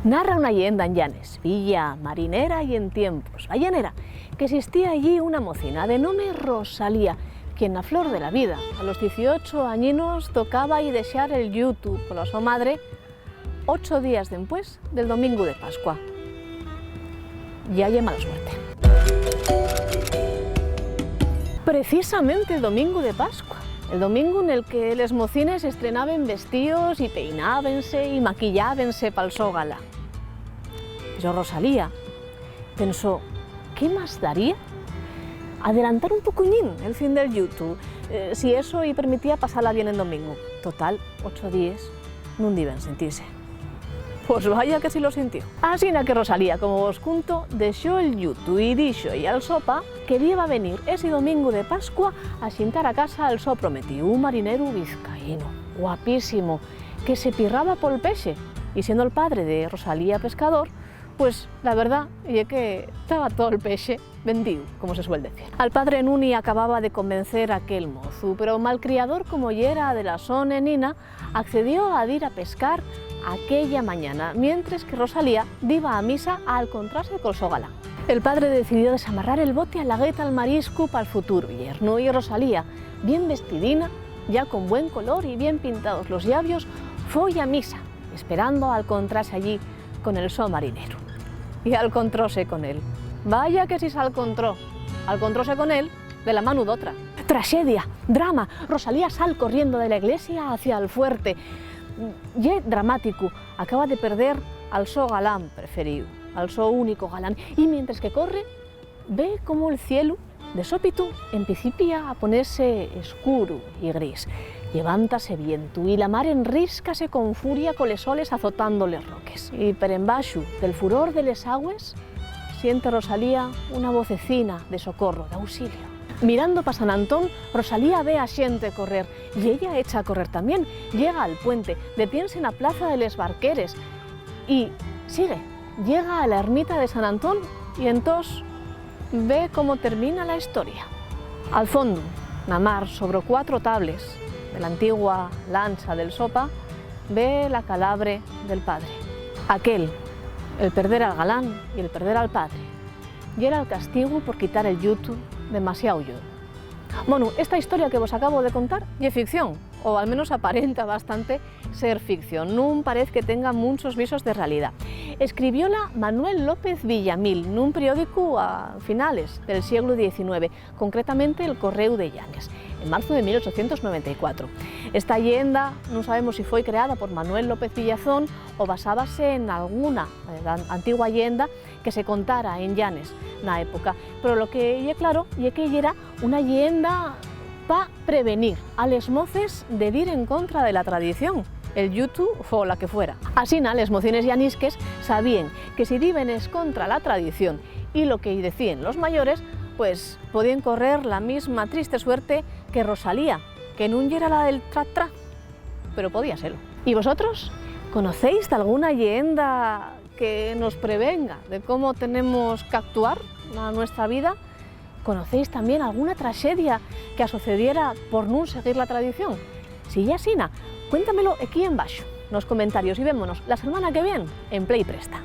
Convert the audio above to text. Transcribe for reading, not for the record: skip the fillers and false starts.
Narra una leyenda en Llanes, villa marinera y en tiempos ballenera, que existía allí una mocina de nombre Rosalía, quien a flor de la vida, a los 18 añinos, tocaba y deixar el yutu por la su madre 8 días después del domingo de Pascua. Ya hay mala suerte. Precisamente el domingo de Pascua, el domingo en el que les mocines estrenaven vestidos y peinábense y maquillábense pa'l so gala. Yo, Rosalía, pensó, ¿qué más daría adelantar un pocuñín el fin del yutu, si eso y permitía pasarla bien el domingo? Total, 8 días, nun diben sentirse. Pues vaya que sí lo sintió. Así que Rosalía, como vos conto, dejó el yutu y dixo y al sopa que iba a venir ese domingo de Pascua a xintar a casa al so prometido, un marinero vizcaíno, guapísimo, que se pirraba pol pexe, y siendo el padre de Rosalía pescador, pues la verdad es que estaba todo el pexe vendido, como se suele decir. Al padre Nuni acababa de convencer a aquel mozu, pero malcriador como yera de la so nenina, accedió a ir a pescar aquella mañana, mientras que Rosalía iba a misa a encontrarse con so galán. El padre decidió desamarrar el bote a la gueta al marisco para el futuro yerno, y Rosalía, bien vestidina, ya con buen color y bien pintados los labios, fue a misa, esperando a encontrarse allí con el so marinero. Y alcontróse con él. Vaya que si se alcontróse con él de la mano d'otra. Tragedia, drama, Rosalía sal corriendo de la iglesia hacia el fuerte. Y dramático, acaba de perder al so galán preferido, al so único galán, y mientras que corre, ve como el cielo de sópito empecipia a ponerse escuro y gris. Levántase viento y la mar enríscase con furia con les oles azotando les roques. Y per embaixo del furor de les agües, siente Rosalía una vocecina de socorro, de auxilio. Mirando pa San Antón, Rosalía ve a xente correr, y ella echa a correr también. Llega al puente, detiense en la plaza de les Barqueres, y sigue, llega a la ermita de San Antón, y entonces ve cómo termina la historia. Al fondo, na mar, sobre 4 tables de la antigua lancha del sopa, ve la calabre del padre. Aquel, el perder al galán y el perder al padre, y era el castigo por quitar el yutu demasiado yo. Bueno, esta historia que vos acabo de contar es ficción, o al menos aparenta bastante ser ficción, no parece que tenga muchos visos de realidad. Escribióla Manuel López Villamil en un periódico a finales del siglo XIX, concretamente el Correu de Llanes, en marzo de 1894. Esta leyenda no sabemos si fue creada por Manuel López Villazón o basábase en alguna antigua leyenda que se contara en Llanes na época, pero lo que es claro es que era una leyenda para prevenir a les moces de ir en contra de la tradición, el yutu o la que fuera. Así, les mocines llanisques sabían que si diben es contra la tradición y lo que decían los mayores, pues podían correr la misma triste suerte que Rosalía, que no era la del tra-tra, pero podía serlo. ¿Y vosotros? ¿Conocéis de alguna leyenda que nos prevenga de cómo tenemos que actuar en nuestra vida? ¿Conocéis también alguna tragedia que sucediera por no seguir la tradición? Si ya así, cuéntamelo aquí en baixo, nos comentarios, y vémonos la semana que viene en Play Presta.